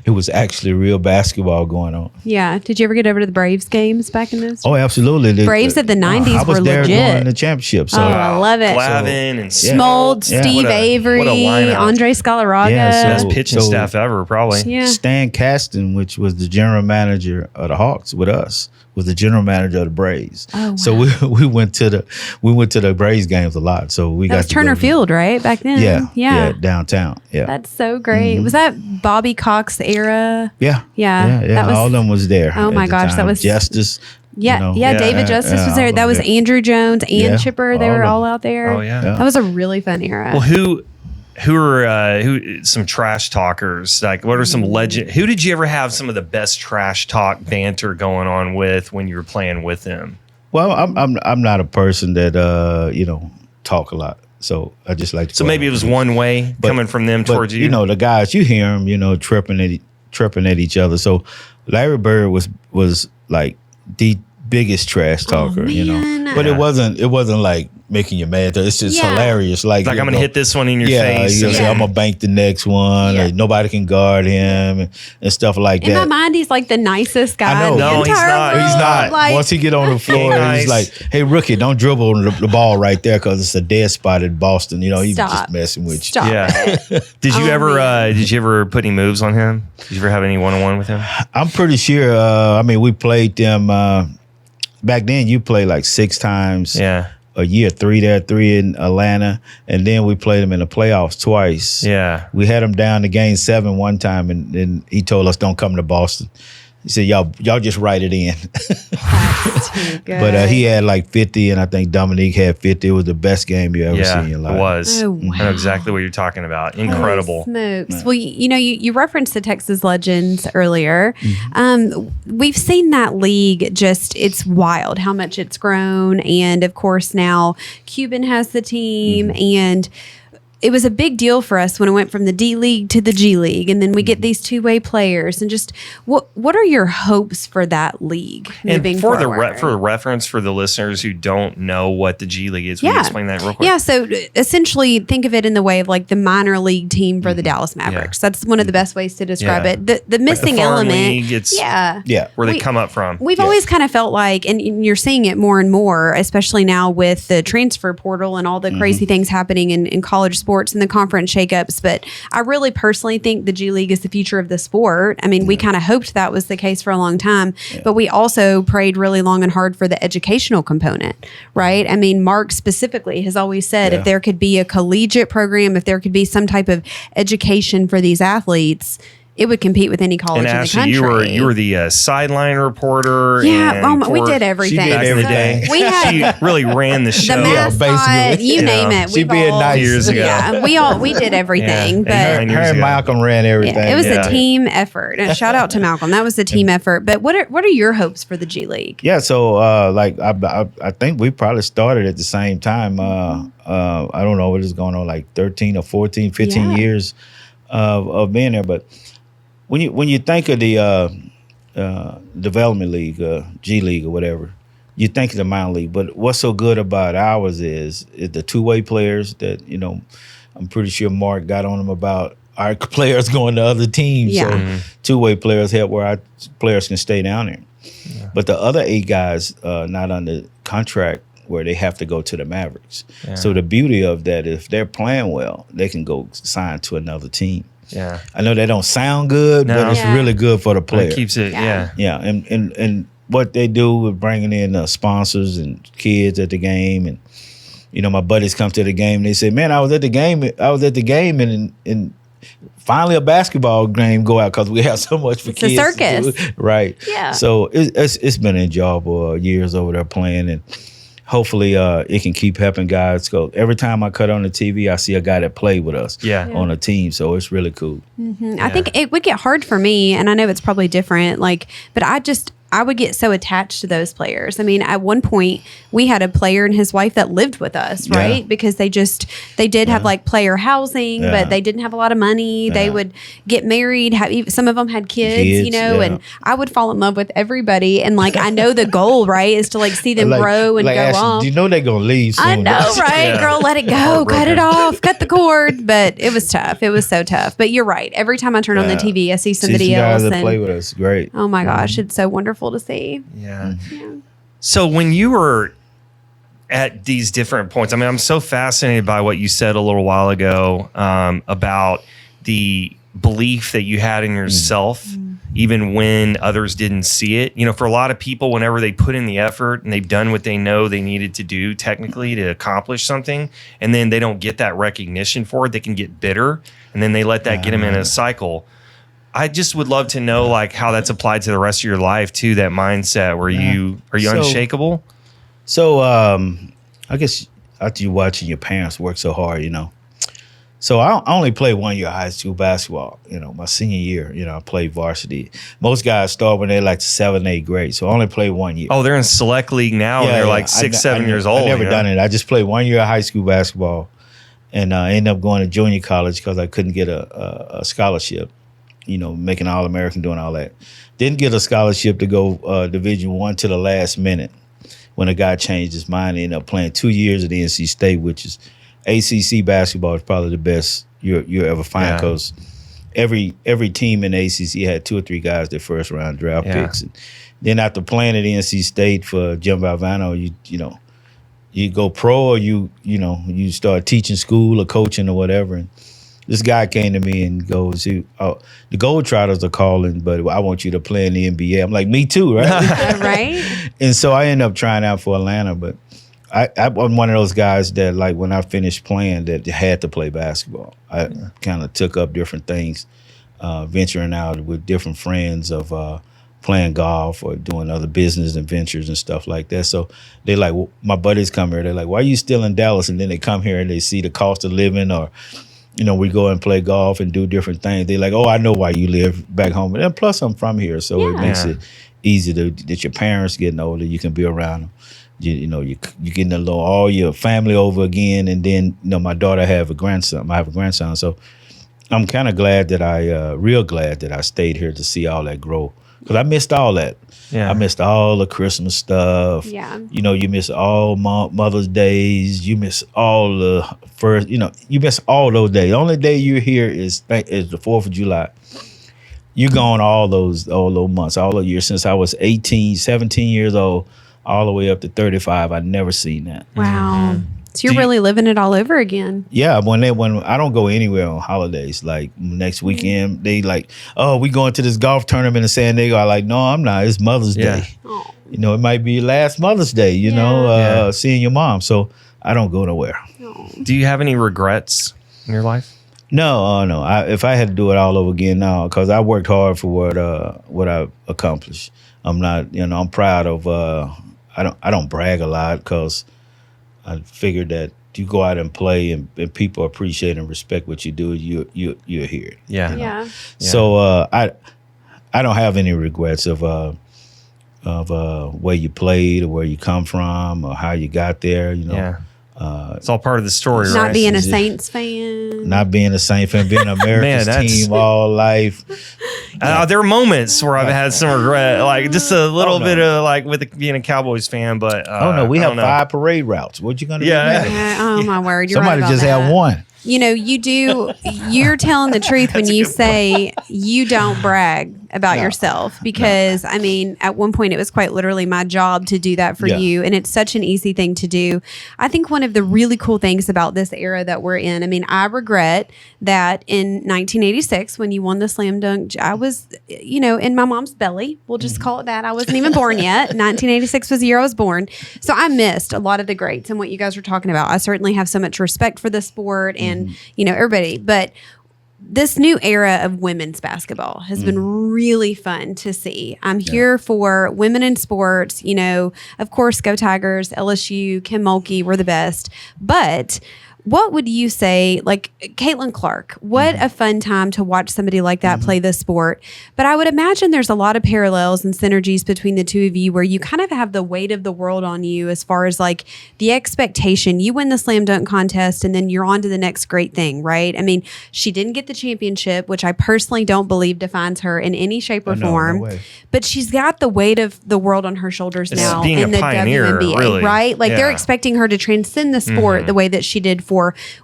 D: it was actually real basketball going on.
A: Yeah. Did you ever get over to the Braves games back in those days?
D: Oh, absolutely.
A: Braves of the 90s
D: I was
A: were
D: there
A: legit.
D: during the championship. So.
A: Oh, I love it.
B: Glavin and
A: Smold, Steve Avery, Andre Scalaraga.
B: Best pitching staff ever, probably.
A: Yeah.
D: Stan Kasten, which was the general manager of the Hawks with us, was the general manager of the Braves.
A: Oh, wow.
D: So we went to the Braves games a lot. So we
A: that
D: got
A: was Turner Field, right? Back then.
D: Yeah, downtown. Yeah.
A: That's so great. Was that Bobby Cox era?
D: Yeah.
A: That was,
D: all of them was there.
A: Oh my gosh, that was
D: Justice.
A: Yeah, David Justice was there. That was Andrew Jones and Chipper. They were all out there.
B: Oh yeah.
A: That was a really fun era.
B: Well, who are some trash talkers? Like, what are some legend? Who did you ever have some of the best trash talk banter going on with when you were playing with them?
D: Well, I'm not a person that talk a lot, so I just like to.
B: So maybe it was one way coming from them towards you.
D: The guys, you hear them, tripping at each other. So Larry Bird was like the biggest trash talker, but it wasn't like making you mad. It's just hilarious. Like
B: I'm gonna hit this one in your face.
D: Say, I'm gonna bank the next one. Or nobody can guard him and stuff like that.
A: In my mind, he's like the nicest guy.
D: I know.
B: No, he's not.
D: He's not. Like, once he get on the floor, he's like, "Hey, rookie, don't dribble the ball right there because it's a dead spot in Boston." He's just messing with you.
A: Stop it.
B: Did you ever put any moves on him? Did you ever have any one-on-one with him?
D: I'm pretty sure. We played them back then. You played like 6 times.
B: Yeah.
D: A year, 3 there, 3 in Atlanta, and then we played them in the playoffs twice.
B: Yeah,
D: we had them down to game 7 one time, and he told us, "Don't come to Boston." He said, "Y'all just write it in."
A: That's too good.
D: But he had like 50, and I think Dominique had 50. It was the best game you ever seen in your life.
B: It was.
A: Oh, wow.
B: I know exactly what you're talking about. Incredible.
A: Holy smokes. Well, you referenced the Texas Legends earlier. We've seen that league it's wild how much it's grown. And of course, now Cuban has the team and it was a big deal for us when it went from the D League to the G League, and then we get these two-way players. And just what are your hopes for that league moving forward?
B: For reference for the listeners who don't know what the G League is, will you explain that real quick?
A: Yeah, so essentially think of it in the way of like the minor league team for the Dallas Mavericks. Yeah. That's one of the best ways to describe it. The missing
B: like the
A: element,
B: league, where they come up from.
A: We've always kind of felt like, and you're seeing it more and more, especially now with the transfer portal and all the crazy things happening in college sports and the conference shakeups. But I really personally think the G League is the future of the sport. I mean, we kind of hoped that was the case for a long time, but we also prayed really long and hard for the educational component, right? I mean, Mark specifically has always said if there could be a collegiate program, if there could be some type of education for these athletes, it would compete with any college in the country.
B: You were the sideline reporter.
A: Yeah, we did everything.
D: She did everything.
B: She really ran the show.
A: The mascot, you name it.
D: She being nice
B: years ago.
A: Yeah, we did everything. But
D: her and Malcolm ran everything.
A: It was a team effort. And shout out to Malcolm. That was a team effort. But what are your hopes for the G League?
D: Yeah, so I think we probably started at the same time. I don't know what is going on, like 13 or 14, 15 years of being there, but. When you think of the development league, G League or whatever, you think of the minor league. But what's so good about ours is the two-way players that I'm pretty sure Mark got on them about our players going to other teams.
A: Yeah.
D: So two-way players help where our players can stay down there. Yeah. But the other 8 guys not under contract where they have to go to the Mavericks. Yeah. So the beauty of that, if they're playing well, they can go sign to another team.
B: Yeah,
D: I know they don't sound good, but it's really good for the player.
B: It keeps it,
D: yeah. And what they do with bringing in sponsors and kids at the game, and my buddies come to the game, and they say, "Man, I was at the game, and finally a basketball game go out because we have so much for
A: it's
D: kids."
A: It's a circus,
D: right?
A: Yeah.
D: So it's been enjoyable years over there playing, hopefully it can keep helping guys go. Every time I cut on the TV, I see a guy that played with us on a team. So it's really cool.
A: Mm-hmm. I think it would get hard for me, and I know it's probably different, but I would get so attached to those players. I mean, at one point we had a player and his wife that lived with us, right? Because they did have like player housing, but they didn't have a lot of money. They would get married. Some of them had kids, and I would fall in love with everybody. And like, I know the goal, right, is to like see them grow and go
D: Ashley,
A: off.
D: You know they're going to leave soon.
A: I know, right? Girl, let it go. Cut it off. Cut the cord. But it was tough. It was so tough. But you're right. Every time I turn on the TV, I see somebody else.
D: Guys that play with us. Great.
A: Oh my gosh. It's so wonderful to see.
B: Yeah. So when you were at these different points, I mean, I'm so fascinated by what you said a little while ago about the belief that you had in yourself, even when others didn't see it. You know, for a lot of people, whenever they put in the effort and they've done what they know they needed to do technically to accomplish something, and then they don't get that recognition for it, they can get bitter, and then they let that get them in a cycle. I just would love to know like how that's applied to the rest of your life too, that mindset where are you unshakable?
D: So I guess after you watching your parents work so hard, So I only played 1 year of high school basketball, my senior year, I played varsity. Most guys start when they're like 7th, 8th grade. So I only played 1 year.
B: Oh, they're in select league now and they're like 6, 7 years old.
D: I never done it. I just played 1 year of high school basketball and I ended up going to junior college because I couldn't get a scholarship. Making All-American, doing all that. Didn't get a scholarship to go Division I to the last minute when a guy changed his mind. Ended up playing 2 years at NC State, which is ACC basketball is probably the best you'll ever find because every team in the ACC had 2 or 3 guys their first round draft picks. And then after playing at NC State for Jim Valvano, you go pro or you start teaching school or coaching or whatever. And this guy came to me and goes, the Globetrotters are calling, but I want you to play in the NBA. I'm like, me too, right?
A: Right.
D: And so I ended up trying out for Atlanta, but I wasn't one of those guys that, like, when I finished playing, that had to play basketball. I kind of took up different things, venturing out with different friends of playing golf or doing other business and ventures and stuff like that. So they like, my buddies come here, they're like, why are you still in Dallas? And then they come here and they see the cost of living or we go and play golf and do different things. They're like, oh, I know why you live back home. And plus, I'm from here, so it makes it easy that your parents getting older, you can be around them. You're getting all your family over again. And then, my daughter have a grandson. I have a grandson. So I'm kind of glad that real glad that I stayed here to see all that grow. Because I missed all that. Yeah. I missed all the Christmas stuff. Yeah. You miss all Mother's Days. You miss all the first, you miss all those days. The only day you're here is the 4th of July. You're gone all those months, all the years since I was 17 years old, all the way up to 35. I'd never seen that.
A: Wow. So you're really living it all over again.
D: Yeah, when I don't go anywhere on holidays, like next weekend, they like, oh, we going to this golf tournament in San Diego. I like, no, I'm not. It's Mother's Day. Oh. It might be last Mother's Day, seeing your mom. So I don't go nowhere.
A: Oh.
B: Do you have any regrets in your life?
D: No, no. If I had to do it all over again, no, because I worked hard for what I accomplished. I'm not, I'm proud of. I don't brag a lot because I figured that you go out and play and people appreciate and respect what you do, you're here.
B: Yeah.
A: Yeah.
D: So I don't have any regrets of where you played or where you come from or how you got there.
B: Yeah. It's all part of the story, right?
A: Not being a Saints fan.
D: Not being a Saints fan, being America's team all life.
B: There are moments where I've had some regret, like just a little bit of like with being a Cowboys fan, but
D: we have 5 parade routes. What you gonna do?
A: Oh my word! You're
D: Somebody
A: right about
D: just
A: that.
D: had one.
A: You do. You're telling the truth when you say you don't brag about yourself because, I mean, at one point it was quite literally my job to do that for you. And it's such an easy thing to do. I think one of the really cool things about this era that we're in, I mean, I regret that in 1986, when you won the slam dunk, I was, in my mom's belly. We'll just call it that. I wasn't even born yet. 1986 was the year I was born. So I missed a lot of the greats and what you guys were talking about. I certainly have so much respect for the sport and, everybody. But this new era of women's basketball has been really fun to see. I'm here for women in sports. You know, of course, go Tigers, LSU, Kim Mulkey, we're the best. But what would you say, like Caitlin Clark, what a fun time to watch somebody like that play the sport. But I would imagine there's a lot of parallels and synergies between the two of you where you kind of have the weight of the world on you as far as like the expectation. You win the slam dunk contest and then you're on to the next great thing, right? I mean, she didn't get the championship, which I personally don't believe defines her in any shape or form. No way. But she's got the weight of the world on her shoulders now in the
B: pioneer,
A: WNBA,
B: really.
A: Right? Like they're expecting her to transcend the sport the way that she did for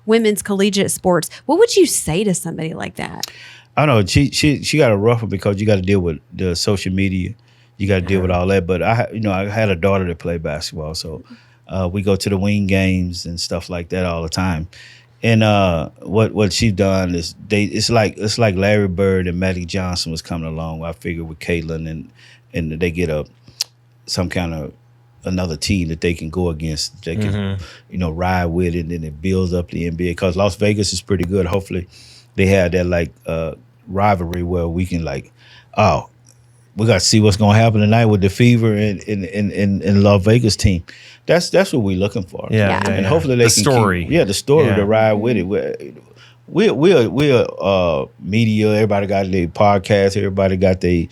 A: women's collegiate sports. What would you say to somebody like that?
D: I don't know. She got a rough one because you got to deal with the social media. You got to deal with all that. But I had a daughter that played basketball, so we go to the wing games and stuff like that all the time. And what she done is it's like Larry Bird and Magic Johnson was coming along. I figured with Caitlin and they get some kind of another team that they can go against. They can, ride with it, and it builds up the NBA. Because Las Vegas is pretty good. Hopefully, they have that rivalry where we can we got to see what's going to happen tonight with the Fever and Las Vegas team. That's what we're looking for.
B: And
D: hopefully they can
B: story.
D: The story to ride with it. We're media. Everybody got their podcast. Everybody got their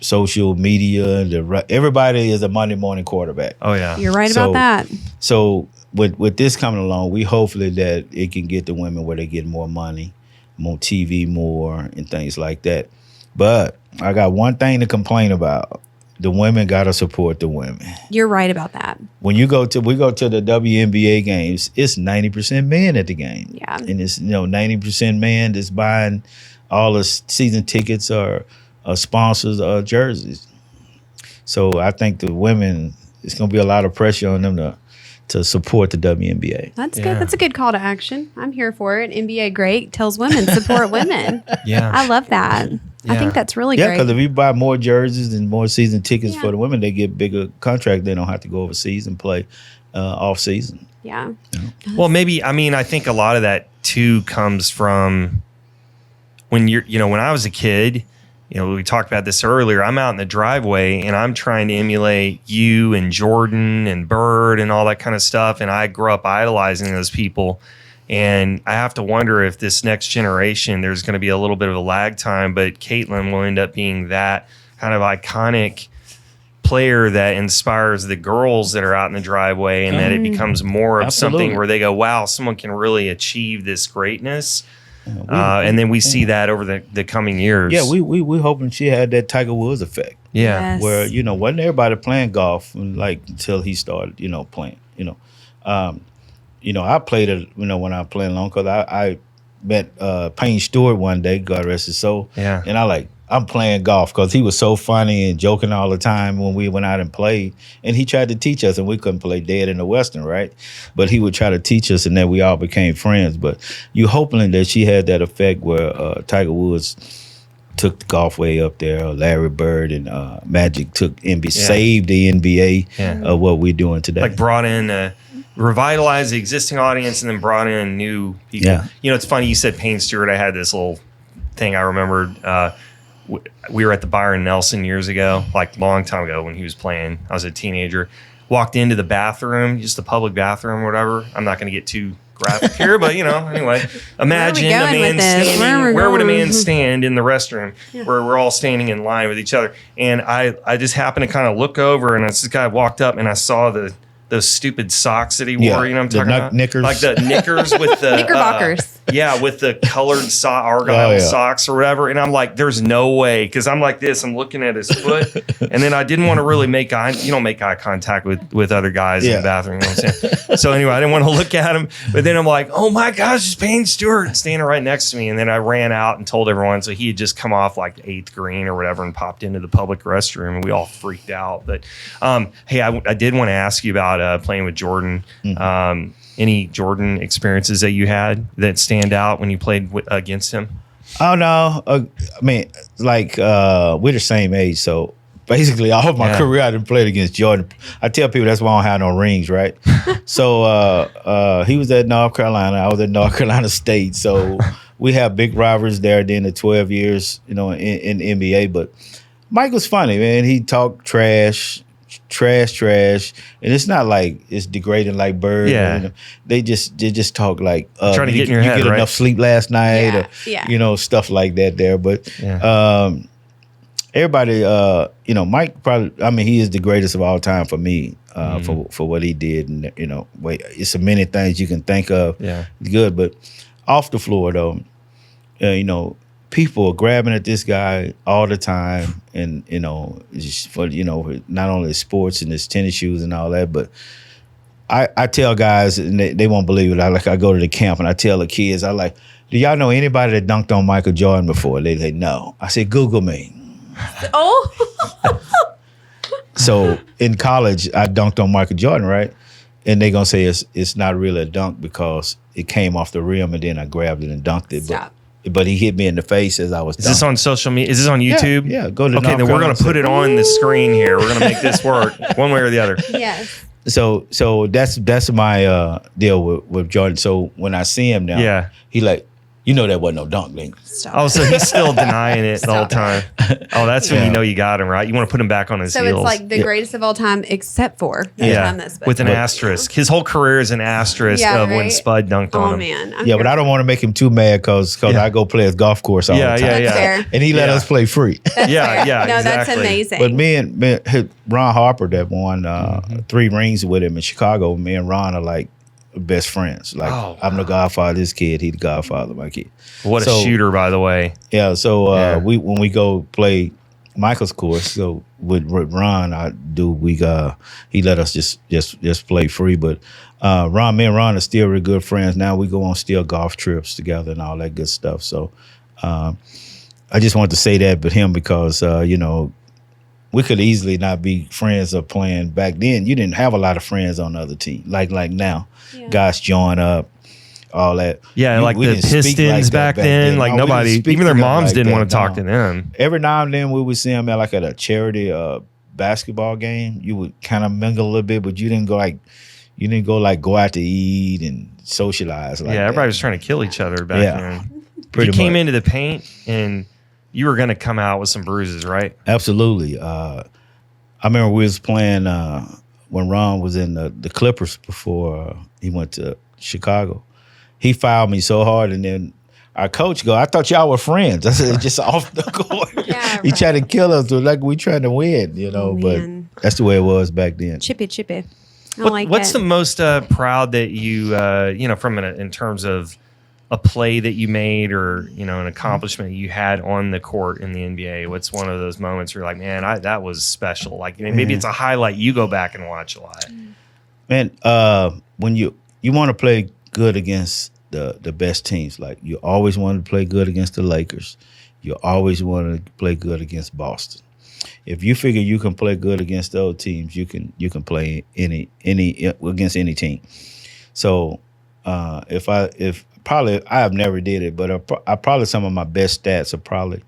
D: social media. Everybody is a Monday morning quarterback.
B: Oh yeah,
A: you're right about that.
D: So with this coming along, we hopefully that it can get the women where they get more money, more TV, more and things like that. But I got one thing to complain about. The women gotta support the women.
A: You're right about that.
D: When we go to the WNBA games, it's 90% men at the game.
A: Yeah,
D: and it's 90% men that's buying all the season tickets or sponsors or jerseys. So I think the women, it's gonna be a lot of pressure on them to support the WNBA.
A: That's good. That's a good call to action. I'm here for it. NBA great tells women support women.
B: Yeah,
A: I love that. I think that's really great.
D: Yeah, because if you buy more jerseys and more season tickets for the women, they get bigger contract. They don't have to go overseas and play off season.
A: Yeah.
B: Well, maybe, I think a lot of that too comes from when when I was a kid, we talked about this earlier. I'm out in the driveway and I'm trying to emulate you and Jordan and Bird and all that kind of stuff. And I grew up idolizing those people. And I have to wonder if this next generation, there's going to be a little bit of a lag time, but Caitlin will end up being that kind of iconic player that inspires the girls that are out in the driveway, and that it becomes more of something where they go, wow, someone can really achieve this greatness. And then we see that over the coming years.
D: Yeah, we hoping she had that Tiger Woods effect.
B: Yeah.
A: Yes.
D: Where, wasn't everybody playing golf until he started, playing, I played it, when I was playing long, because I met Payne Stewart one day, God rest his soul.
B: Yeah.
D: And I'm playing golf because he was so funny and joking all the time when we went out and played. And he tried to teach us, and we couldn't play dead in the Western, right? But he would try to teach us, and then we all became friends. But you hoping that she had that effect where Tiger Woods took the golf way up there, or Larry Bird and Magic took saved the NBA of what we're doing today.
B: Like brought in revitalized the existing audience and then brought in new people.
D: Yeah.
B: It's funny you said Payne Stewart. I had this little thing I remembered. We were at the Byron Nelson years ago, like long time ago when he was playing. I was a teenager. Walked into the bathroom, just the public bathroom or whatever. I'm not going to get too graphic here, but anyway, imagine a man standing. Where would a man stand in the restroom where we're all standing in line with each other? And I just happened to kind of look over, and this guy walked up, and I saw those stupid socks that he wore. You know what I'm talking about?
D: Knickers.
B: Like the knickers with the
A: Knickerbockers.
B: With the colored argyle socks or whatever. And I'm like, there's no way, because I'm like this. I'm looking at his foot, and then I didn't want to really make eye contact with other guys in the bathroom. You know what I'm saying? So anyway, I didn't want to look at him, but then I'm like, oh my gosh, it's Payne Stewart standing right next to me. And then I ran out and told everyone. So he had just come off like 8th green or whatever and popped into the public restroom, and we all freaked out. But hey, I did want to ask you about playing with Jordan. Any Jordan experiences that you had that stand out when you played against him?
D: Oh no, we're the same age, so basically all of my career I done played against Jordan. I tell people that's why I don't have no rings, right? So he was at North Carolina. I was at North Carolina State. So we have big rivalries there then the 12 years, in the NBA. But Mike was funny, man. He talked trash. And it's not like it's degrading like Bird.
B: Yeah.
D: They just talk like
B: trying to get in your head,
D: you get
B: right?
D: enough sleep last night or stuff like that there. But everybody, Mike probably, he is the greatest of all time for me for what he did. And, it's so many things you can think of. Yeah. Good. But off the floor, though, people are grabbing at this guy all the time. And, just for, not only his sports and his tennis shoes and all that, but I tell guys, and they won't believe it. I go to the camp and I tell the kids, do y'all know anybody that dunked on Michael Jordan before? They say, no. I say, Google me.
A: Oh.
D: So in college, I dunked on Michael Jordan, right? And they're going to say it's not really a dunk because it came off the rim and then I grabbed it and dunked it.
A: Stop.
D: But he hit me in the face as I was dunking.
B: Is this on social media? Is this on YouTube?
D: Yeah, go to
B: Okay, then we're going to put it on the screen here. We're going to make this work one way or the other.
A: Yes.
D: So that's my deal with Jordan. So when I see him now, he like, that wasn't no dunk, then.
B: Oh, so he's still denying it the whole time. Oh, that's when you got him, right? You want to put him back on his heels.
A: So it's like the greatest of all time, except for the time that Spud
B: with an asterisk. His whole career is an asterisk of when Spud dunked on him.
A: Oh, man.
D: But I don't want to make him too mad because I go play his golf course all the time.
A: That's fair.
D: And he let us play free.
B: Yeah,
A: No,
B: exactly.
A: that's amazing.
D: But me and Ron Harper that won 3 rings with him in Chicago, me and Ron are like best friends. Like I'm the godfather of this kid, he the godfather of my kid.
B: What a shooter, by the way.
D: Yeah, so when we go play Michael's course, so with Ron, he let us just play free. But me and Ron are still really good friends. Now we go on still golf trips together and all that good stuff. So I just wanted to say that with him because we could easily not be friends or playing back then. You didn't have a lot of friends on the other team like now. Yeah. Guys join up. All that.
B: Yeah, like the Pistons back then. Like nobody, even their moms didn't want to talk to them.
D: Every now and then we would see them at a charity basketball game. You would kind of mingle a little bit, but you didn't go go out to eat and socialize.
B: Everybody was trying to kill each other back then. You came into the paint and you were going to come out with some bruises, right?
D: Absolutely. I remember we was playing when Ron was in the Clippers before he went to Chicago. He fouled me so hard, and then our coach go, I thought y'all were friends. I said, just off the court. He tried to kill us, like we trying to win, but that's the way it was back then.
A: Chippy.
B: What's the most proud that you, from in terms of a play that you made or, an accomplishment you had on the court in the NBA? What's one of those moments where you're like, man, that was special? Like maybe it's a highlight you go back and watch a lot.
D: Man, when you want to play good against the best teams. Like you always wanted to play good against the Lakers. You always wanted to play good against Boston. If you figure you can play good against those teams, you can play any against any team. So if probably I have never did it, but I probably some of my best stats are probably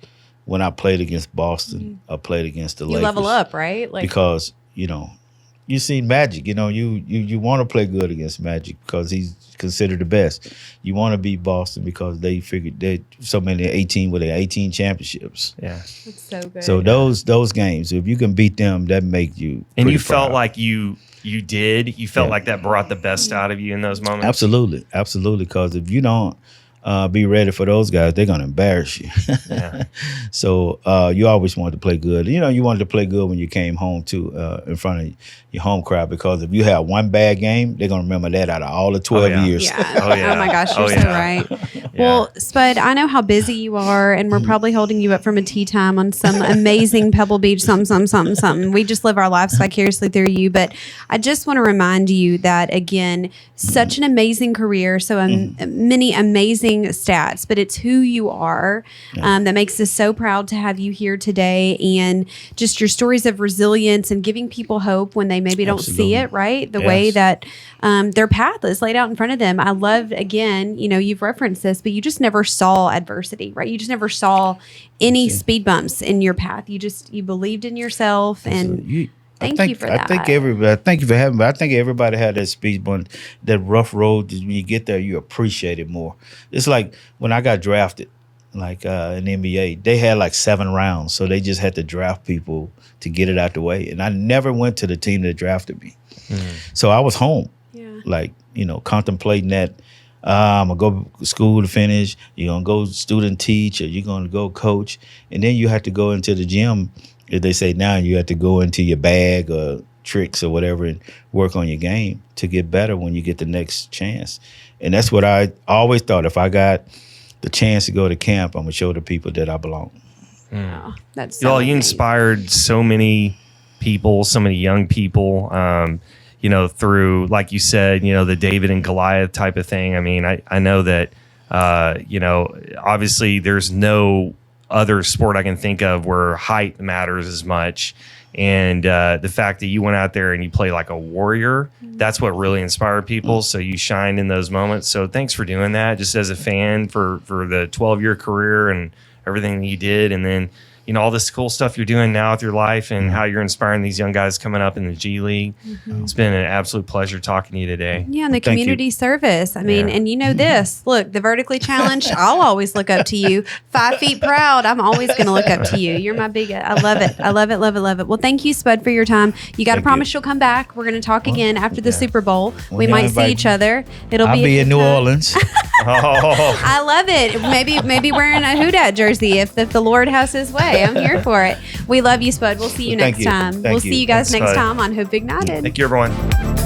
D: when I played against Boston or played against the Lakers.
A: You level up, right?
D: Because you see Magic, you want to play good against Magic because he's considered the best. You want to beat Boston because they figured they so many 18 championships.
B: Yeah,
A: that's so good.
D: So those games, if you can beat them, that make you.
B: And you felt like you did. You felt like that brought the best out of you in those moments.
D: Absolutely. Because if you don't be ready for those guys, they're gonna embarrass you.
B: Yeah.
D: So you always wanted to play good. You wanted to play good when you came home too, in front of your home crowd, because if you have one bad game, they're gonna remember that out of all the 12 years.
A: Yeah. Oh my gosh, you're so right. Well, Spud, I know how busy you are, and we're probably holding you up from a tea time on some amazing Pebble Beach something. We just live our lives vicariously through you, but I just want to remind you that again, such an amazing career, so many amazing stats, but it's who you are that makes us so proud to have you here today, and just your stories of resilience and giving people hope when they maybe don't see it, right? The way that their path is laid out in front of them. I love, again, you've referenced this, but but you just never saw adversity, right? You just never saw any speed bumps in your path. You believed in yourself, and thank you for that.
D: Thank you for having me. I think everybody had that speed bump, that rough road. When you get there, you appreciate it more. It's like when I got drafted, like in the NBA, they had like 7 rounds, so they just had to draft people to get it out the way. And I never went to the team that drafted me. So I was home, like, contemplating that I'm going to go to school to finish, you're going to go student teach, or you're going to go coach. And then you have to go into the gym. If they say now you have to go into your bag or tricks or whatever and work on your game to get better when you get the next chance. And that's what I always thought. If I got the chance to go to camp, I'm going to show the people that I belong.
A: Oh, that's so
B: you inspired so many people, so many young people, through, like you said, the David and Goliath type of thing. I mean, I know that, obviously there's no other sport I can think of where height matters as much. And the fact that you went out there and you play like a warrior, that's what really inspired people. So you shined in those moments. So thanks for doing that, just as a fan for the 12-year career and everything that you did. And then, all this cool stuff you're doing now with your life and how you're inspiring these young guys coming up in the G League. It's been an absolute pleasure talking to you today.
A: Yeah, and the community service. I mean, and this. Look, the vertically challenged, I'll always look up to you. 5 feet proud, I'm always going to look up to you. You're my big, I love it. I love it, love it, love it. Well, thank you, Spud, for your time. You got to promise you'll come back. We're going to talk again after the Super Bowl. We might see each other.
D: I'll be in New Orleans.
A: I love it. Maybe wearing a Houdat jersey if the Lord has his way. I'm here for it. We love you, Spud. We'll see you next time. We'll see you guys next time on Hope Ignited.
B: Thank you, everyone.